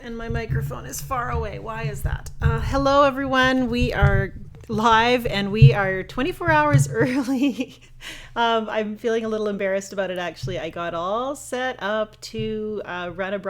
and my microphone is far away. Why is that? Hello, everyone. We are live and we are 24 hours early. I'm feeling a little embarrassed about it, actually. I got all set up to run a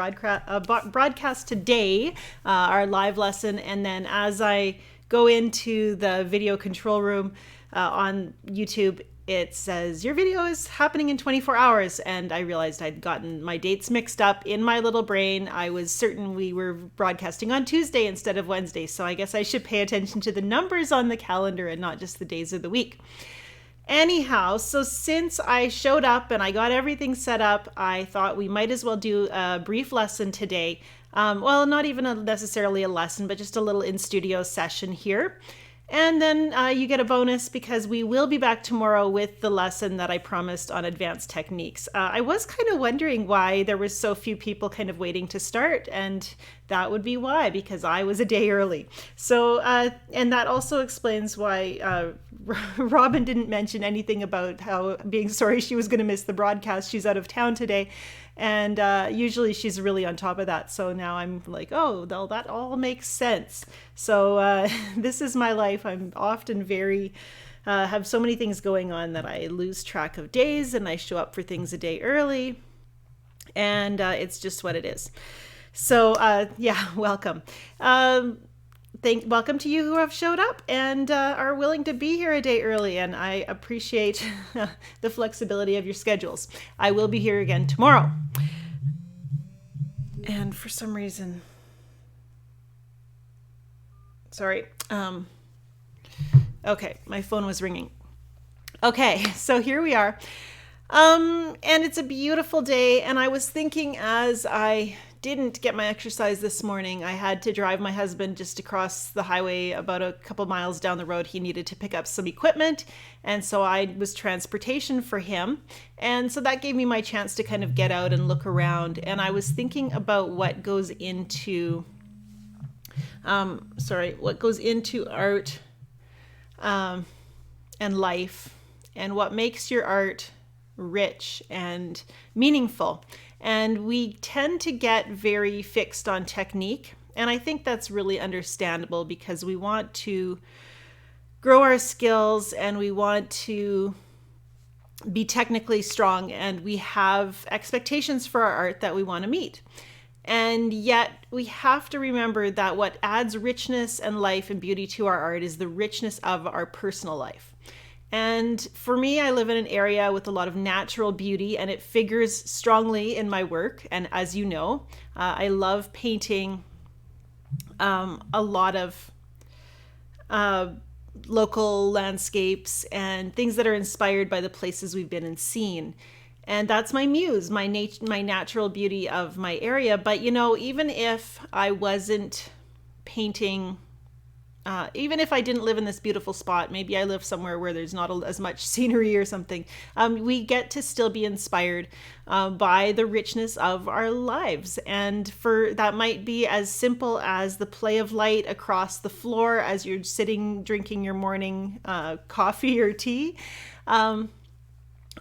broadcast today, our live lesson. And then as I go into the video control room on YouTube, it says your video is happening in 24 hours. And I realized I'd gotten my dates mixed up in my little brain. I was certain we were broadcasting on Tuesday instead of Wednesday. So I guess I should pay attention to the numbers on the calendar and not just the days of the week. Anyhow, so since I showed up and I got everything set up, I thought we might as well do a brief lesson today. Well, not even necessarily a lesson, but just a little in-studio session here. And then you get a bonus because we will be back tomorrow with the lesson that I promised on advanced techniques. I was kind of wondering why there was so few people kind of waiting to start, and that would be why, because I was a day early. So, and that also explains why Robin didn't mention anything about how being sorry she was going to miss the broadcast. She's out of town today. And usually she's really on top of that. So now I'm like, oh, well, that all makes sense. So this is my life. I'm often have so many things going on that I lose track of days and I show up for things a day early. And it's just what it is. So yeah, welcome. Welcome to you who have showed up and are willing to be here a day early, and I appreciate the flexibility of your schedules. I will be here again tomorrow. And for some reason, sorry. Okay, my phone was ringing. Okay, so here we are. And it's a beautiful day, and I was thinking as I didn't get my exercise this morning, I had to drive my husband just across the highway about a couple miles down the road. He needed to pick up some equipment, and so I was transportation for him. And so that gave me my chance to kind of get out and look around. And I was thinking about what goes into art and life, and what makes your art rich and meaningful. And we tend to get very fixed on technique. And I think that's really understandable because we want to grow our skills and we want to be technically strong, and we have expectations for our art that we want to meet. And yet we have to remember that what adds richness and life and beauty to our art is the richness of our personal life. And for me, I live in an area with a lot of natural beauty, and it figures strongly in my work. And as you know, I love painting a lot of local landscapes and things that are inspired by the places we've been and seen. And that's my muse, my natural beauty of my area. But, you know, even if I wasn't painting, even if I didn't live in this beautiful spot, maybe I live somewhere where there's not as much scenery or something, we get to still be inspired by the richness of our lives. And that might be as simple as the play of light across the floor as you're sitting drinking your morning coffee or tea.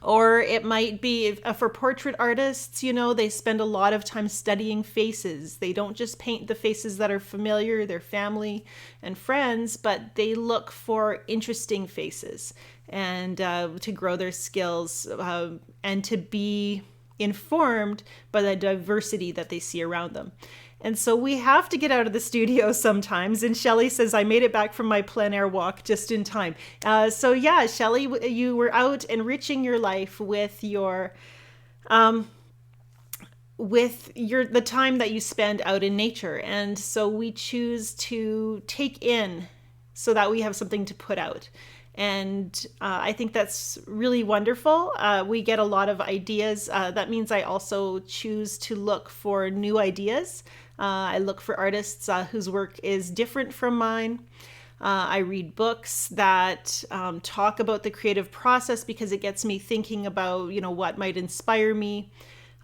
Or it might be for portrait artists, you know, they spend a lot of time studying faces. They don't just paint the faces that are familiar, their family and friends, but they look for interesting faces and to grow their skills and to be informed by the diversity that they see around them. And so we have to get out of the studio sometimes. And Shelley says, I made it back from my plein air walk just in time. So yeah, Shelley, you were out enriching your life with the time that you spend out in nature. And so we choose to take in so that we have something to put out. And I think that's really wonderful. We get a lot of ideas. That means I also choose to look for new ideas. I look for artists whose work is different from mine. I read books that talk about the creative process because it gets me thinking about, you know, what might inspire me.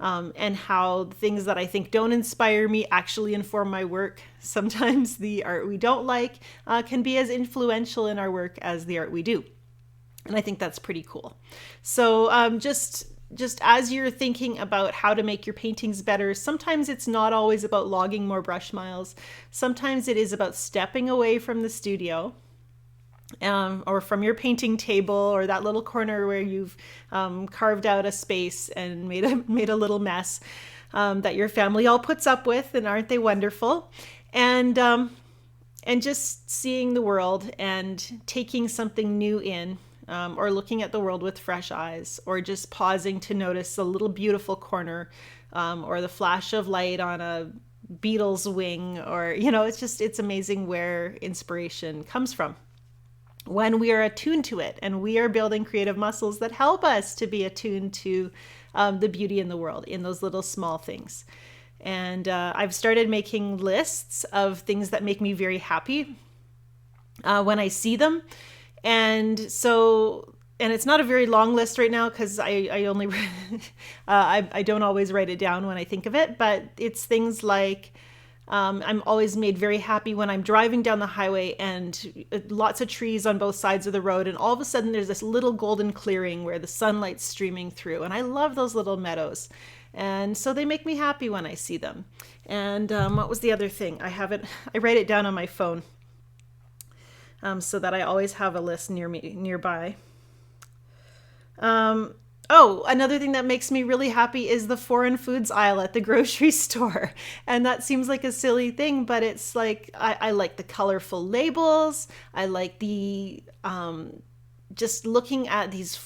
And how things that I think don't inspire me actually inform my work. Sometimes the art we don't like can be as influential in our work as the art we do. And I think that's pretty cool. So just just as you're thinking about how to make your paintings better, sometimes it's not always about logging more brush miles. Sometimes it is about stepping away from the studio, or from your painting table, or that little corner where you've carved out a space and made a little mess that your family all puts up with, and aren't they wonderful? And just seeing the world and taking something new in, or looking at the world with fresh eyes, or just pausing to notice a little beautiful corner, or the flash of light on a beetle's wing, or, it's amazing where inspiration comes from when we are attuned to it, and we are building creative muscles that help us to be attuned to the beauty in the world, in those little small things. And I've started making lists of things that make me very happy when I see them. And it's not a very long list right now, because I only I don't always write it down when I think of it, but it's things like I'm always made very happy when I'm driving down the highway and lots of trees on both sides of the road, and all of a sudden there's this little golden clearing where the sunlight's streaming through, and I love those little meadows. And so they make me happy when I see them. And what was the other thing? I write it down on my phone, so that I always have a list nearby. Another thing that makes me really happy is the foreign foods aisle at the grocery store. And that seems like a silly thing, but it's like, I like the colorful labels. I like the, just looking at these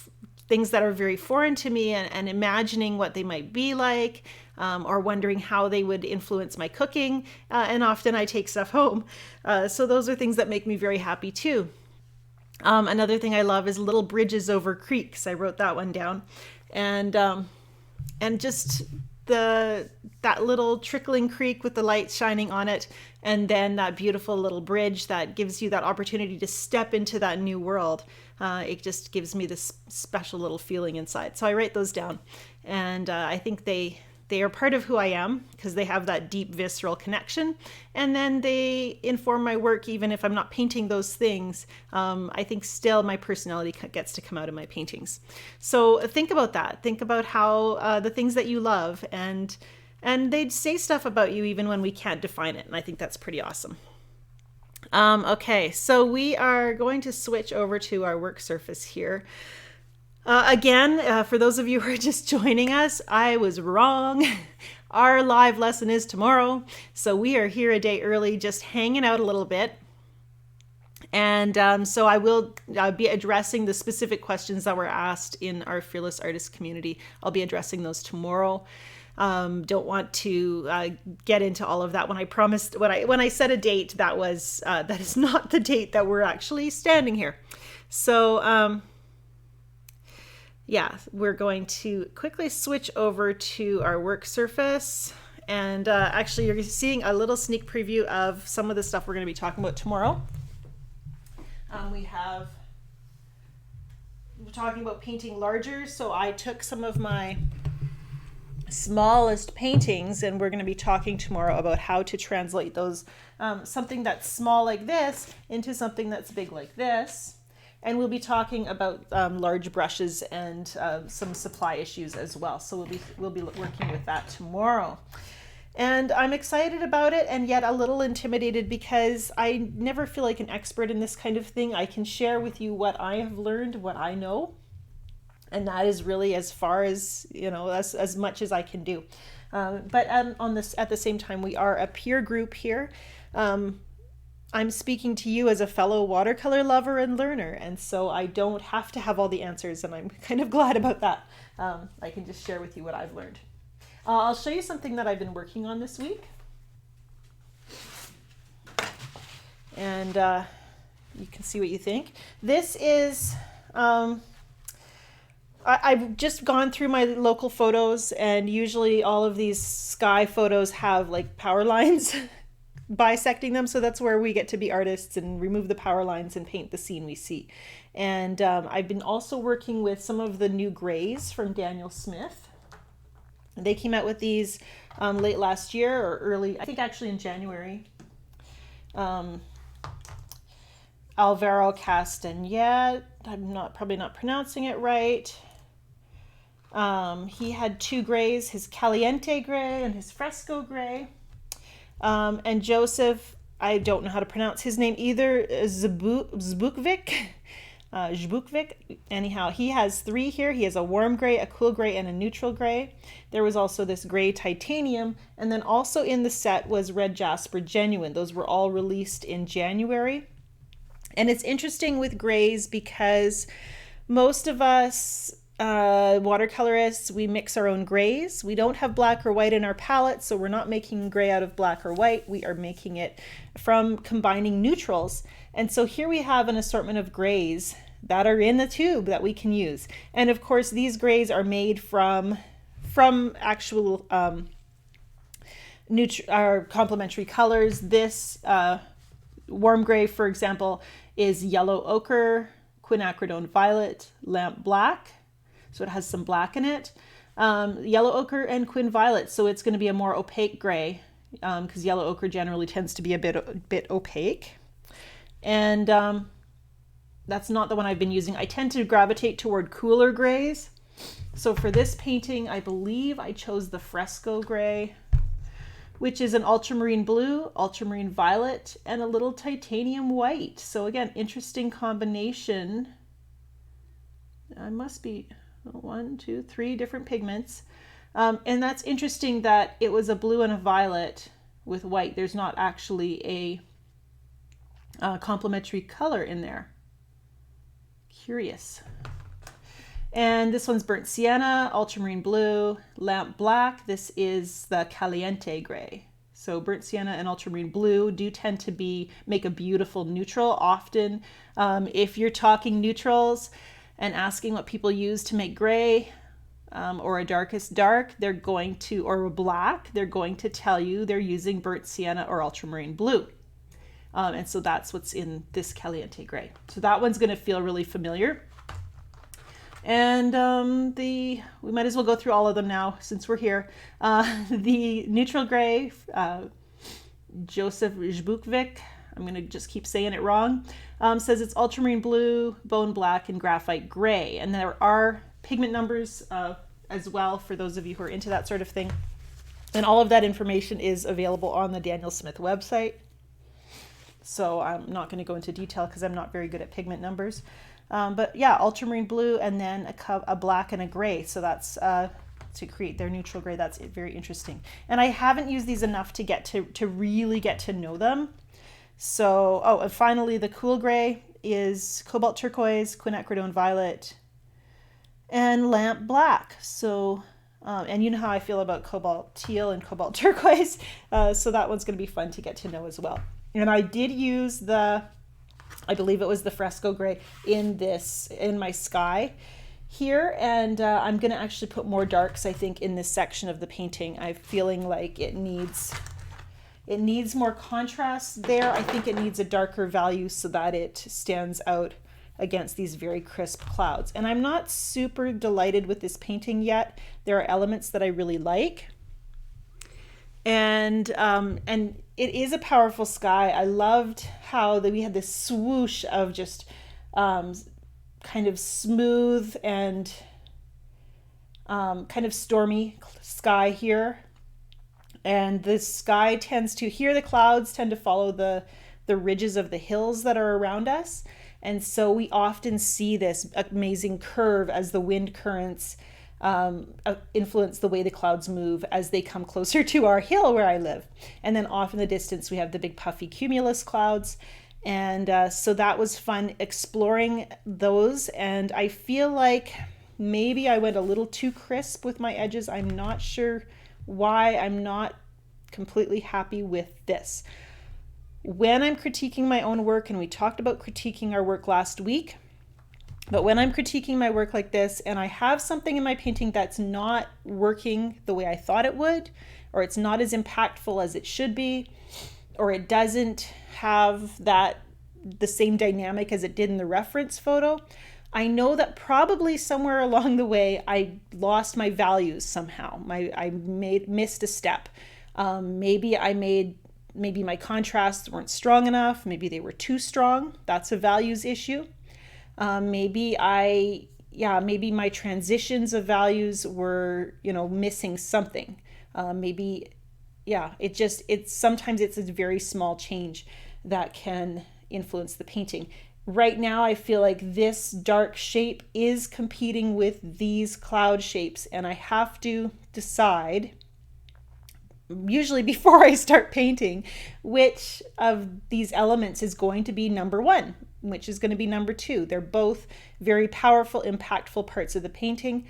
things that are very foreign to me, and imagining what they might be like, or wondering how they would influence my cooking. And often I take stuff home. So those are things that make me very happy too. Another thing I love is little bridges over creeks. I wrote that one down. And just that little trickling creek with the light shining on it, and then that beautiful little bridge that gives you that opportunity to step into that new world. It just gives me this special little feeling inside. So I write those down, and I think they are part of who I am, because they have that deep visceral connection, and then they inform my work. Even if I'm not painting those things, I think still my personality gets to come out in my paintings. So think about that. Think about how the things that you love, and they'd say stuff about you even when we can't define it, and I think that's pretty awesome. Okay, so we are going to switch over to our work surface here. Again, for those of you who are just joining us, I was wrong. Our live lesson is tomorrow. So we are here a day early, just hanging out a little bit. And so I will be addressing the specific questions that were asked in our Fearless Artist community. I'll be addressing those tomorrow. Don't want to get into all of that. When I set a date, that is not the date that we're actually standing here. So yeah, we're going to quickly switch over to our work surface. And actually, you're seeing a little sneak preview of some of the stuff we're going to be talking about tomorrow. We're talking about painting larger. So I took some of my smallest paintings, and we're going to be talking tomorrow about how to translate those, something that's small like this into something that's big like this. And we'll be talking about large brushes and some supply issues as well. So we'll be working with that tomorrow. And I'm excited about it, and yet a little intimidated, because I never feel like an expert in this kind of thing. I can share with you what I have learned, what I know, and that is really as far as, as much as I can do. But at the same time, we are a peer group here. I'm speaking to you as a fellow watercolor lover and learner, and so I don't have to have all the answers, and I'm kind of glad about that. I can just share with you what I've learned. I'll show you something that I've been working on this week. And you can see what you think. This is, I've just gone through my local photos, and usually all of these sky photos have like power lines bisecting them. So that's where we get to be artists and remove the power lines and paint the scene we see. And I've been also working with some of the new grays from Daniel Smith. They came out with these late last year, or early, I think actually in January. Alvaro Castañet, I'm probably not pronouncing it right. He had two grays, his Caliente gray and his Fresco gray. And Joseph, I don't know how to pronounce his name either, Zbukvik. Zbukvik. Anyhow, he has three here. He has a warm gray, a cool gray, and a neutral gray. There was also this gray titanium, and then also in the set was red jasper genuine. Those were all released in January. And it's interesting with grays because most of us watercolorists, we mix our own grays. We don't have black or white in our palette, so we're not making gray out of black or white. We are making it from combining neutrals. And so here we have an assortment of grays that are in the tube that we can use. And of course, these grays are made from actual complementary colors. This warm gray, for example, is yellow ochre, quinacridone violet, lamp black. So it has some black in it. Yellow ochre and quin violet. So it's going to be a more opaque gray because yellow ochre generally tends to be a bit opaque. And that's not the one I've been using. I tend to gravitate toward cooler grays. So for this painting, I believe I chose the Fresco gray, which is an ultramarine blue, ultramarine violet, and a little titanium white. So again, interesting combination. I must be 1, 2, 3 different pigments. And that's interesting that it was a blue and a violet with white. There's not actually a complementary color in there. Curious. And this one's burnt sienna, ultramarine blue, lamp black. This is the Caliente gray. So burnt sienna and ultramarine blue do tend to make a beautiful neutral. Often, if you're talking neutrals and asking what people use to make gray or a darkest dark, they're going to, or a black, they're going to tell you they're using burnt sienna or ultramarine blue. And so that's what's in this Caliente gray. So that one's going to feel really familiar. And we might as well go through all of them now since we're here. The neutral gray, Joseph Zbukvik, I'm going to just keep saying it wrong, says it's ultramarine blue, bone black, and graphite gray. And there are pigment numbers as well for those of you who are into that sort of thing. And all of that information is available on the Daniel Smith website. So I'm not going to go into detail because I'm not very good at pigment numbers. But yeah, ultramarine blue and then a black and a gray. So that's to create their neutral gray. That's very interesting. And I haven't used these enough to get to really get to know them. So, and finally the cool gray is cobalt turquoise, quinacridone violet, and lamp black. So, and you know how I feel about cobalt teal and cobalt turquoise. So that one's going to be fun to get to know as well. And I did use I believe it was the Fresco gray in my sky here. And I'm going to actually put more darks, I think, in this section of the painting. I'm feeling like it needs more contrast there. I think it needs a darker value so that it stands out against these very crisp clouds. And I'm not super delighted with this painting yet. There are elements that I really like. And it is a powerful sky. I loved how we had this swoosh of just kind of smooth and kind of stormy sky here. And the sky the clouds tend to follow the ridges of the hills that are around us. And so we often see this amazing curve as the wind currents influence the way the clouds move as they come closer to our hill where I live. And then off in the distance, we have the big puffy cumulus clouds. And so that was fun exploring those. And I feel like maybe I went a little too crisp with my edges. I'm not sure why. I'm not completely happy with this. When I'm critiquing my own work, and we talked about critiquing our work last week, but when I'm critiquing my work like this and I have something in my painting that's not working the way I thought it would, or it's not as impactful as it should be, or it doesn't have the same dynamic as it did in the reference photo, I know that probably somewhere along the way I lost my values somehow. I missed a step. Maybe my contrasts weren't strong enough. Maybe they were too strong. That's a values issue. Maybe I yeah, maybe my transitions of values were, missing something. Maybe, yeah, sometimes it's a very small change that can influence the painting. Right now, I feel like this dark shape is competing with these cloud shapes, and I have to decide, usually before I start painting, which of these elements is going to be number one, which is going to be number two. They're both very powerful, impactful parts of the painting,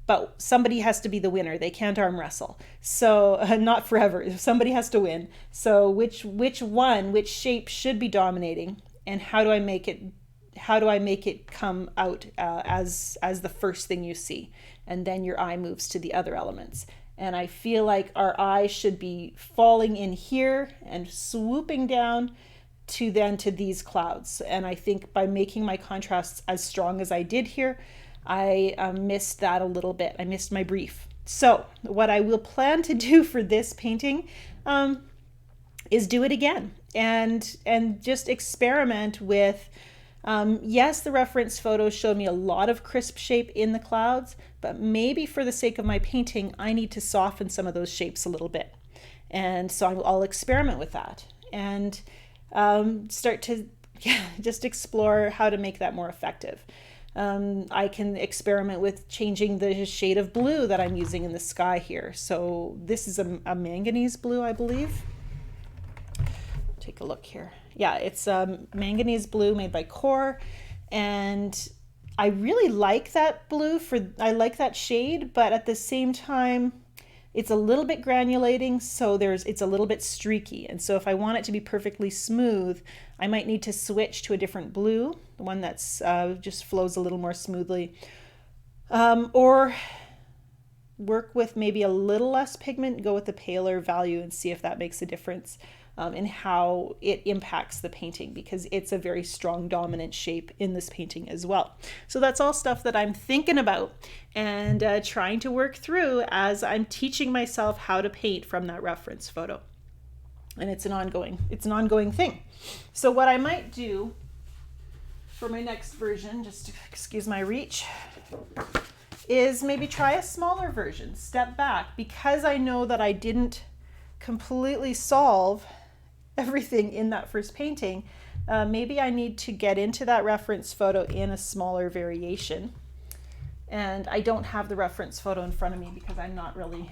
but somebody has to be the winner. They can't arm wrestle. So not forever. Somebody has to win. So which shape should be dominating, and how do I make it come out as the first thing you see, and then your eye moves to the other elements. And I feel like our eye should be falling in here and swooping down to these clouds. And I think by making my contrasts as strong as I did here, I missed that a little bit. I missed my brief. So what I will plan to do for this painting is do it again and just experiment with, yes, the reference photos showed me a lot of crisp shape in the clouds, but maybe for the sake of my painting, I need to soften some of those shapes a little bit. And so I'll experiment with that and start to just explore how to make that more effective. I can experiment with changing the shade of blue that I'm using in the sky here. So this is a manganese blue, I believe. Take a look here. Yeah, it's manganese blue made by Core, and I really like that blue. I like that shade, but at the same time, it's a little bit granulating, so it's a little bit streaky. And so if I want it to be perfectly smooth, I might need to switch to a different blue, the one that's just flows a little more smoothly, or work with maybe a little less pigment, go with the paler value and see if that makes a difference in how it impacts the painting, because it's a very strong dominant shape in this painting as well. So that's all stuff that I'm thinking about and trying to work through as I'm teaching myself how to paint from that reference photo. And it's an ongoing thing. So what I might do for my next version, just to excuse my reach, is maybe try a smaller version, step back, because I know that I didn't completely solve everything in that first painting. Maybe I need to get into that reference photo in a smaller variation. And I don't have the reference photo in front of me because I'm not really,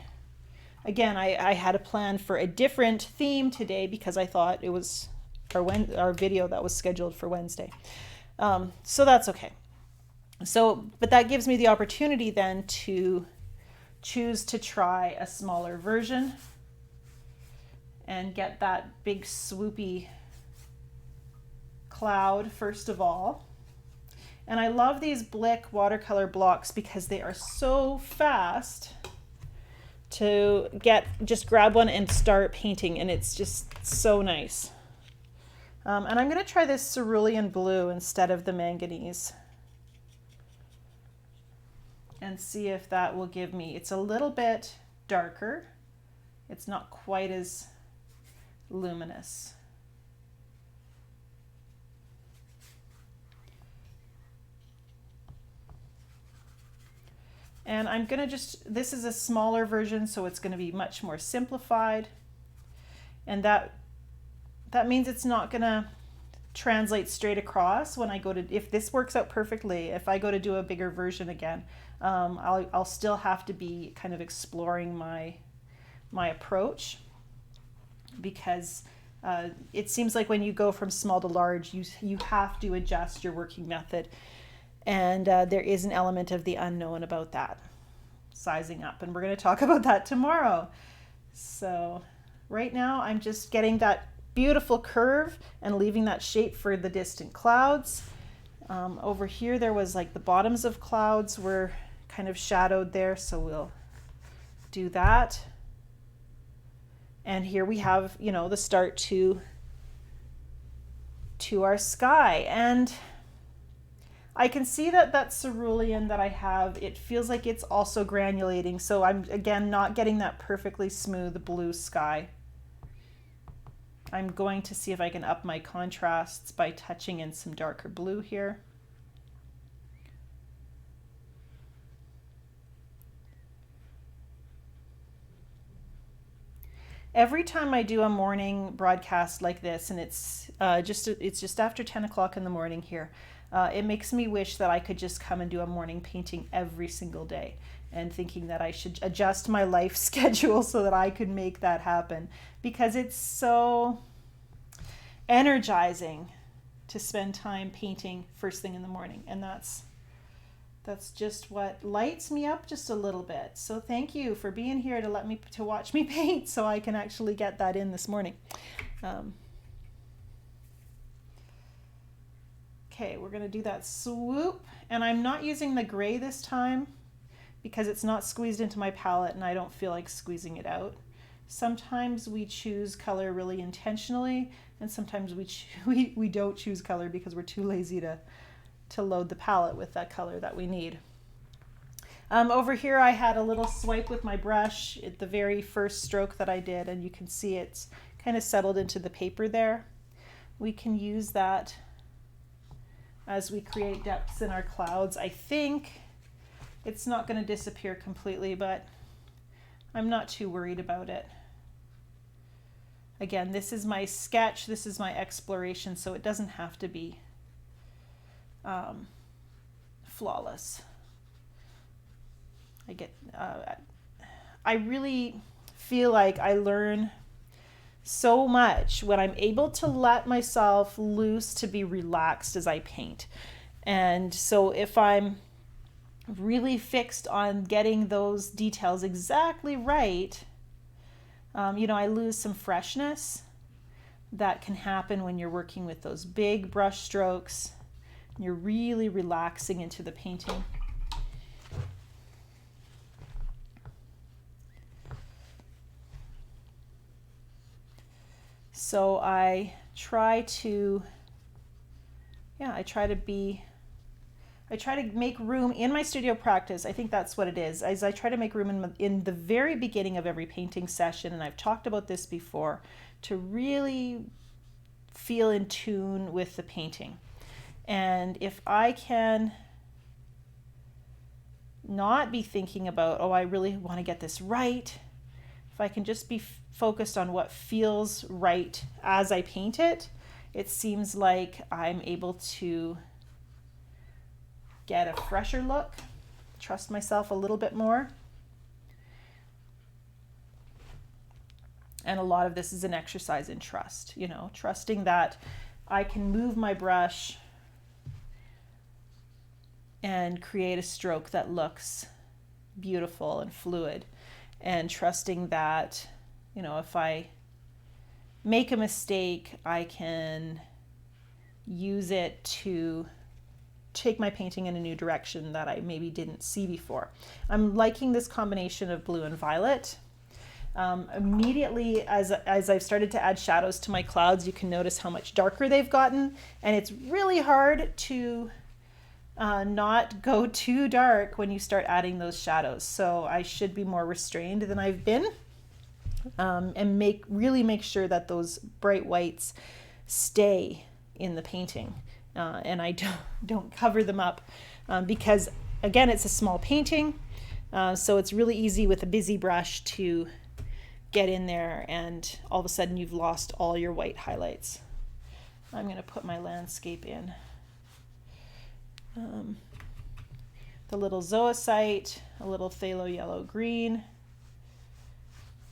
again, I had a plan for a different theme today because I thought it was our video that was scheduled for Wednesday. So that's okay. But that gives me the opportunity then to choose to try a smaller version and get that big swoopy cloud first of all. And I love these Blick watercolor blocks because they are so fast to just grab one and start painting, and it's just so nice. And I'm going to try this cerulean blue instead of the manganese and see if that will give me, it's a little bit darker. It's not quite as luminous. And I'm going to this is a smaller version, so it's going to be much more simplified. And that means it's not going to translate straight across when I go to, if this works out perfectly, if I go to do a bigger version again, I'll still have to be kind of exploring my approach, because it seems like when you go from small to large, you have to adjust your working method. And there is an element of the unknown about that, sizing up. And we're going to talk about that tomorrow. So right now I'm just getting that beautiful curve and leaving that shape for the distant clouds. Over here there was like the bottoms of clouds were kind of shadowed there, so we'll do that. And here we have, the start to our sky. And I can see that cerulean that I have, it feels like it's also granulating. So I'm, again, not getting that perfectly smooth blue sky. I'm going to see if I can up my contrasts by touching in some darker blue here. every time I do a morning broadcast like this, and it's just after 10 o'clock in the morning here, it makes me wish that I could just come and do a morning painting every single day, and thinking that I should adjust my life schedule so that I could make that happen, because it's so energizing to spend time painting first thing in the morning. And that's just what lights me up just a little bit. So thank you for being here to watch me paint, so I can actually get that in this morning. Okay, we're gonna do that swoop, and I'm not using the gray this time because it's not squeezed into my palette and I don't feel like squeezing it out. Sometimes we choose color really intentionally, and sometimes we don't choose color because we're too lazy to load the palette with that color that we need. Over here I had a little swipe with my brush at the very first stroke that I did, and you can see it's kind of settled into the paper there. We can use that as we create depths in our clouds. I think it's not going to disappear completely, but I'm not too worried about it. Again, this is my sketch, this is my exploration, so it doesn't have to be flawless. I really feel like I learn so much when I'm able to let myself loose, to be relaxed as I paint. And so if I'm really fixed on getting those details exactly right, I lose some freshness that can happen when you're working with those big brush strokes. You're really relaxing into the painting. So I try to make room in my studio practice. I think that's what it is. As I try to make room in the very beginning of every painting session, and I've talked about this before, to really feel in tune with the painting. And if I can not be thinking about, oh, I really want to get this right, if I can just be focused on what feels right as I paint it, it seems like I'm able to get a fresher look, trust myself a little bit more. And a lot of this is an exercise in trust, trusting that I can move my brush and create a stroke that looks beautiful and fluid, and trusting that, if I make a mistake, I can use it to take my painting in a new direction that I maybe didn't see before. I'm liking this combination of blue and violet. Immediately as I've started to add shadows to my clouds, you can notice how much darker they've gotten, and it's really hard to not go too dark when you start adding those shadows. So I should be more restrained than I've been, and really make sure that those bright whites stay in the painting, and I don't cover them up, because again, it's a small painting, so it's really easy with a busy brush to get in there and all of a sudden you've lost all your white highlights. I'm going to put my landscape in. The little zoisite, a little phthalo yellow green.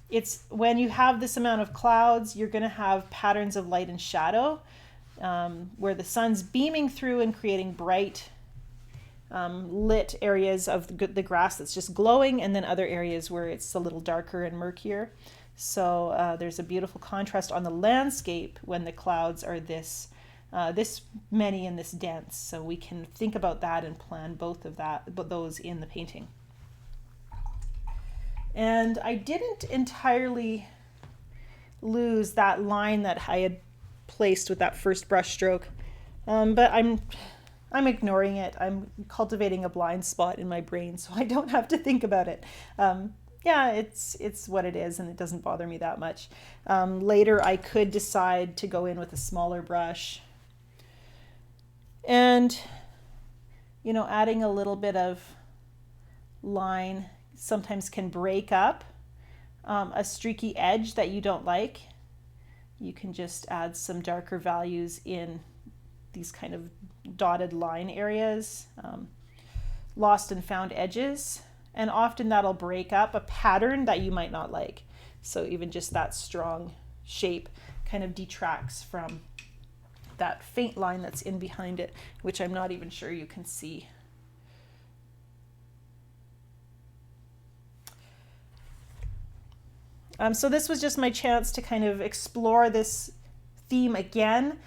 It's when you have this amount of clouds, you're going to have patterns of light and shadow, where the sun's beaming through and creating bright lit areas of the grass that's just glowing, and then other areas where it's a little darker and murkier. So there's a beautiful contrast on the landscape when the clouds are this many and this dense. So we can think about that and plan both of those in the painting. And I didn't entirely lose that line that I had placed with that first brush stroke, but I'm ignoring it. I'm cultivating a blind spot in my brain so I don't have to think about it. Yeah, it's what it is, and it doesn't bother me that much. Later I could decide to go in with a smaller brush, and adding a little bit of line sometimes can break up a streaky edge that you don't like, you can just add some darker values in these kind of dotted line areas, lost and found edges, and often that'll break up a pattern that you might not like. So even just that strong shape kind of detracts from that faint line that's in behind it, which I'm not even sure you can see. So this was just my chance to kind of explore this theme again.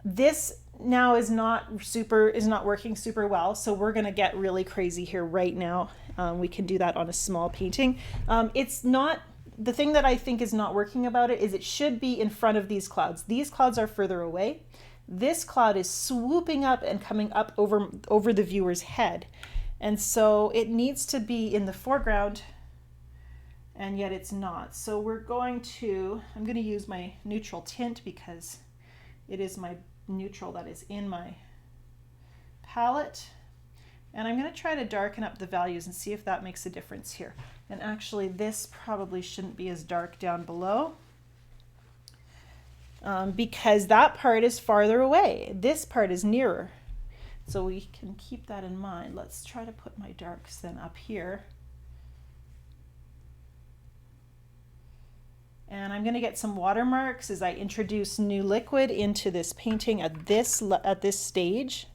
This now is not working super well, so we're going to get really crazy here right now. We can do that on a small painting. It's not, the thing that I think is not working about it is it should be in front of these clouds. These clouds are further away. This cloud is swooping up and coming up over the viewer's head. And so it needs to be in the foreground, and yet it's not. So I'm going to use my neutral tint because it is my neutral that is in my palette. And I'm going to try to darken up the values and see if that makes a difference here. And actually this probably shouldn't be as dark down below because that part is farther away. This part is nearer. So we can keep that in mind. Let's try to put my darks then up here. And I'm going to get some watermarks as I introduce new liquid into this painting at this stage.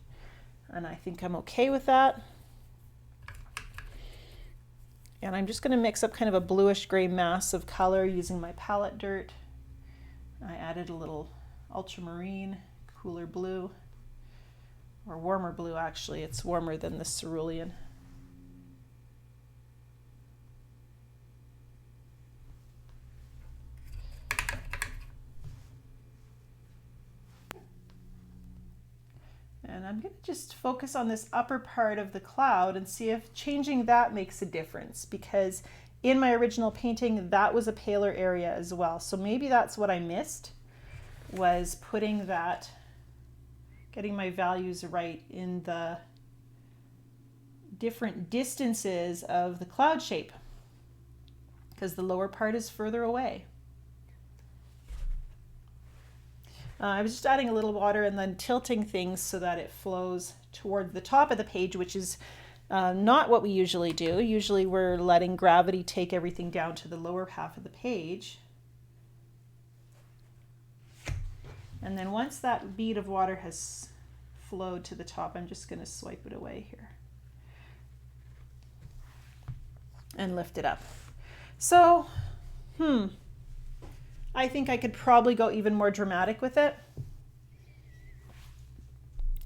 And I think I'm okay with that. And I'm just going to mix up kind of a bluish gray mass of color using my palette dirt. I added a little ultramarine, cooler blue, or warmer blue actually. It's warmer than the cerulean. And I'm going to just focus on this upper part of the cloud and see if changing that makes a difference, because in my original painting that was a paler area as well. So maybe that's what I missed, was putting that, getting my values right in the different distances of the cloud shape, because the lower part is further away. I was just adding a little water and then tilting things so that it flows toward the top of the page, which is not what we usually do. Usually we're letting gravity take everything down to the lower half of the page. And then once that bead of water has flowed to the top, I'm just going to swipe it away here and lift it up. So, I think I could probably go even more dramatic with it.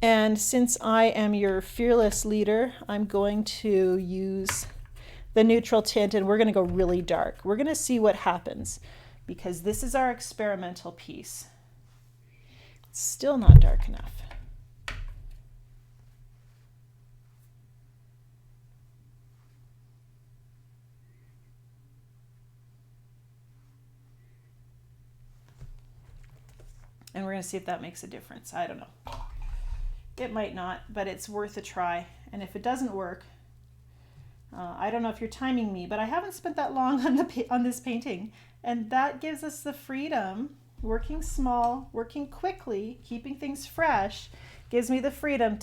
And since I am your fearless leader, I'm going to use the neutral tint and we're going to go really dark. We're going to see what happens because this is our experimental piece. It's still not dark enough. And we're going to see if that makes a difference. I don't know. It might not, but it's worth a try. And if it doesn't work, I don't know if you're timing me, but I haven't spent that long on this painting. And that gives us the freedom, working small, working quickly, keeping things fresh, gives me the freedom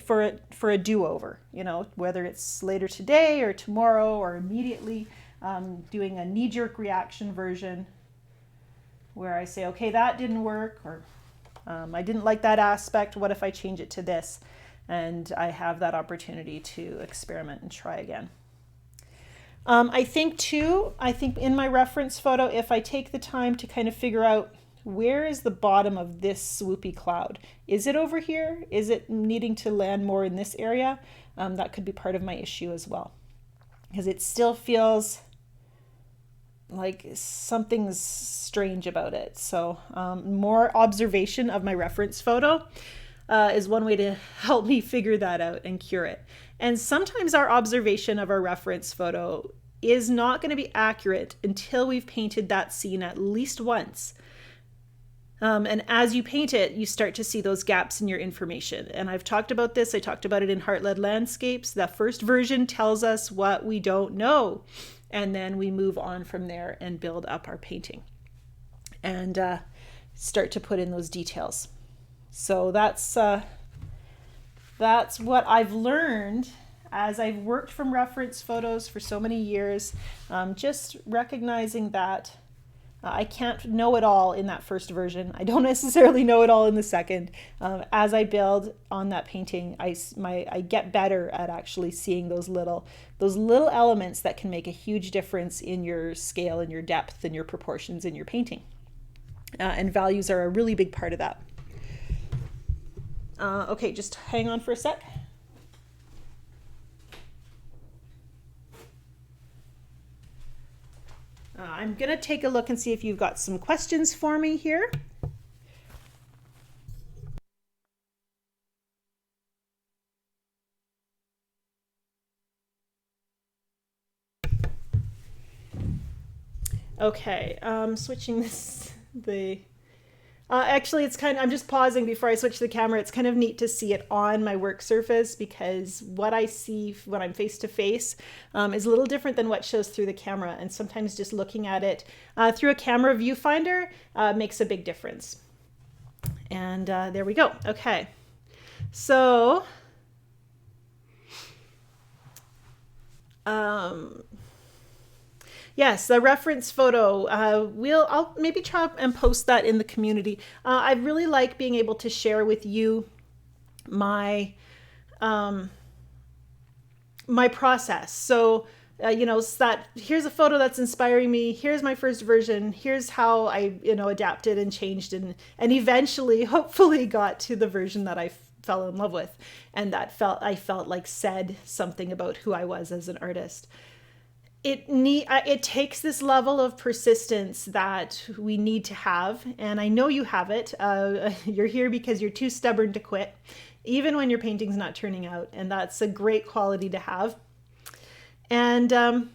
for a do-over, you know, whether it's later today or tomorrow or immediately, doing a knee-jerk reaction version where I say, okay, that didn't work, or I didn't like that aspect. What if I change it to this? And I have that opportunity to experiment and try again. I think in my reference photo, if I take the time to kind of figure out where is the bottom of this swoopy cloud? Is it over here? Is it needing to land more in this area? That could be part of my issue as well, because it still feels like something's strange about it. So more observation of my reference photo is one way to help me figure that out and cure it. And sometimes our observation of our reference photo is not going to be accurate until we've painted that scene at least once. And as you paint it, you start to see those gaps in your information. And I've talked about this. I talked about it in Heart-Led Landscapes. The first version tells us what we don't know. and then we move on from there and build up our painting and start to put in those details. So that's what I've learned as I've worked from reference photos for so many years, just recognizing that I can't know it all in that first version. I don't necessarily know it all in the second. As I build on that painting, I get better at actually seeing those little elements that can make a huge difference in your scale and your depth and your proportions in your painting. And values are a really big part of that. Okay, just hang on for a sec. I'm going to take a look and see if you've got some questions for me here. Okay, switching this, actually, it's I'm just pausing before I switch the camera. It's kind of neat to see it on my work surface, because what I see when I'm face to face is a little different than what shows through the camera. And sometimes just looking at it through a camera viewfinder makes a big difference. And there we go. Okay. So, yes, the reference photo. I'll maybe try and post that in the community. I really like being able to share with you my my process. So here's a photo that's inspiring me. Here's my first version. Here's how I adapted and changed and eventually, hopefully, got to the version that I fell in love with, and that I felt like said something about who I was as an artist. It takes this level of persistence that we need to have, and I know you have it. You're here because you're too stubborn to quit, even when your painting's not turning out, and that's a great quality to have. And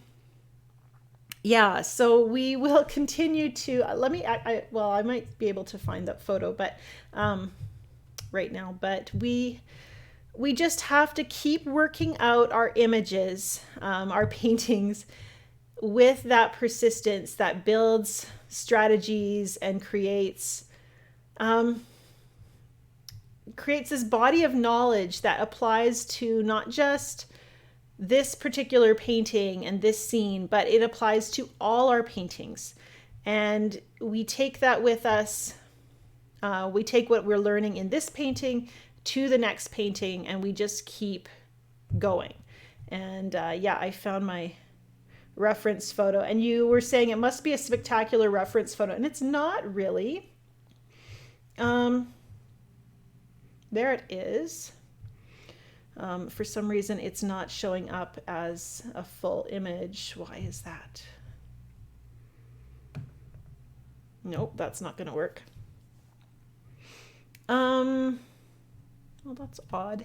yeah, so we will continue to I might be able to find that photo, but right now, but we just have to keep working out our images, our paintings, with that persistence that builds strategies and creates this body of knowledge that applies to not just this particular painting and this scene, but it applies to all our paintings. And we take that with us. We take what we're learning in this painting to the next painting, and we just keep going. And yeah, I found my reference photo, and you were saying it must be a spectacular reference photo, and it's not really. There it is. For some reason, it's not showing up as a full image. Why is that? Nope, that's not going to work. Well, that's odd.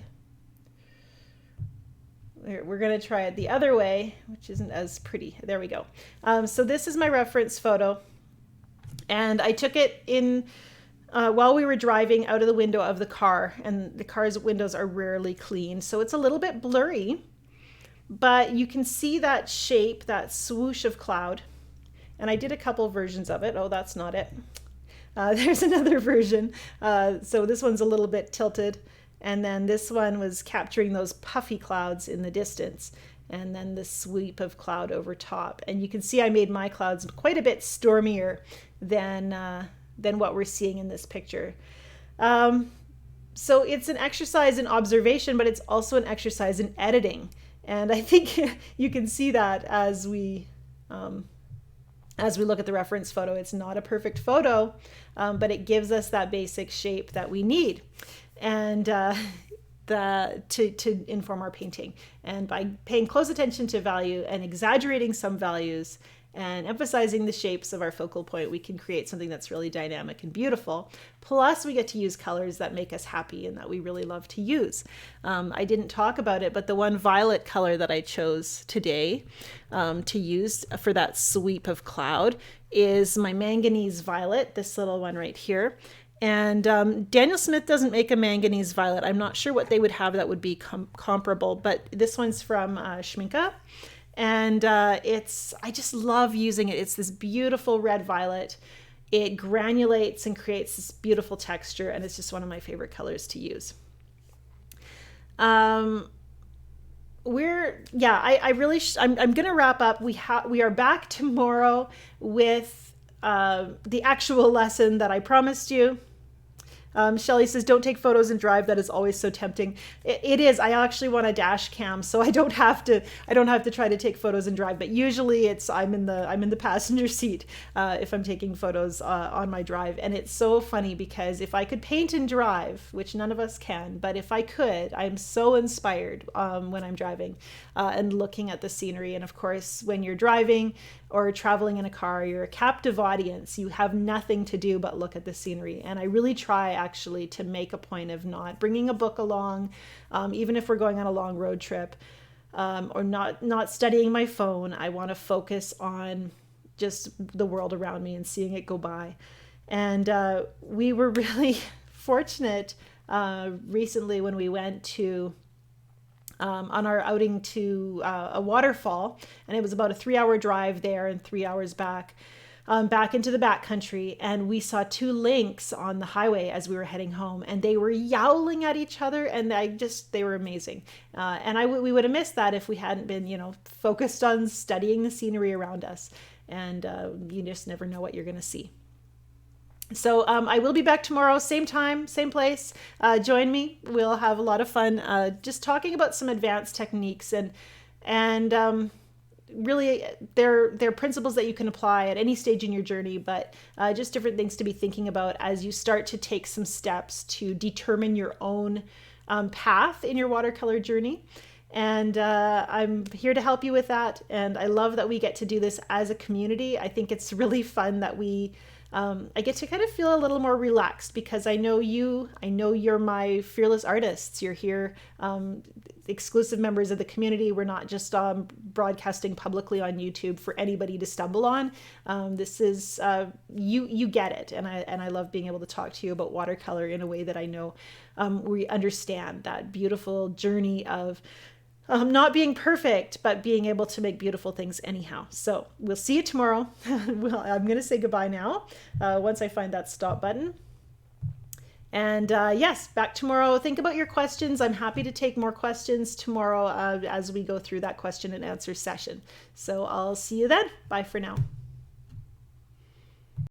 We're going to try it the other way, which isn't as pretty. There we go. So this is my reference photo, and I took it in while we were driving out of the window of the car, and the car's windows are rarely clean, so it's a little bit blurry, but you can see that shape, that swoosh of cloud. And I did a couple versions of it. Oh, that's not it. There's another version. So this one's a little bit tilted. And then this one was capturing those puffy clouds in the distance. And then the sweep of cloud over top. And you can see I made my clouds quite a bit stormier than what we're seeing in this picture. So it's an exercise in observation, but it's also an exercise in editing. And I think you can see that as we look at the reference photo. It's not a perfect photo, but it gives us that basic shape that we need, and to inform our painting. And by paying close attention to value and exaggerating some values and emphasizing the shapes of our focal point, we can create something that's really dynamic and beautiful. Plus, we get to use colors that make us happy and that we really love to use. I didn't talk about it, but the one violet color that I chose today to use for that sweep of cloud is my manganese violet, this little one right here. And Daniel Smith doesn't make a manganese violet. I'm not sure what they would have that would be comparable, but this one's from Schminke. And I just love using it. It's this beautiful red violet. It granulates and creates this beautiful texture, and it's just one of my favorite colors to use. I'm gonna wrap up. We are back tomorrow with the actual lesson that I promised you. Shelly says, "Don't take photos and drive. That is always so tempting." It is. I actually want a dash cam, so I don't have to. I don't have to try to take photos and drive. But usually, I'm in the passenger seat if I'm taking photos on my drive. And it's so funny because if I could paint and drive, which none of us can, but if I could, I'm so inspired when I'm driving and looking at the scenery. And of course, when you're driving or traveling in a car, you're a captive audience. You have nothing to do but look at the scenery. And I really try actually to make a point of not bringing a book along, even if we're going on a long road trip, or not studying my phone. I want to focus on just the world around me and seeing it go by. And we were really fortunate recently when we went to on our outing to a waterfall, and it was about a 3-hour drive there and 3 hours back into the backcountry, and we saw two lynx on the highway as we were heading home, and they were yowling at each other, and they were amazing. And we would have missed that if we hadn't been, focused on studying the scenery around us, and you just never know what you're going to see. So I will be back tomorrow, same time, same place. Join me. We'll have a lot of fun just talking about some advanced techniques and really they're principles that you can apply at any stage in your journey, but just different things to be thinking about as you start to take some steps to determine your own path in your watercolor journey. And I'm here to help you with that. And I love that we get to do this as a community. I think it's really fun that I get to kind of feel a little more relaxed because I know you're my fearless artists. You're here, exclusive members of the community. We're not just broadcasting publicly on YouTube for anybody to stumble on. This is, you get it. And I love being able to talk to you about watercolor in a way that I know we understand that beautiful journey of not being perfect, but being able to make beautiful things anyhow. So we'll see you tomorrow. Well, I'm going to say goodbye now once I find that stop button. And yes, back tomorrow. Think about your questions. I'm happy to take more questions tomorrow as we go through that question and answer session. So I'll see you then. Bye for now.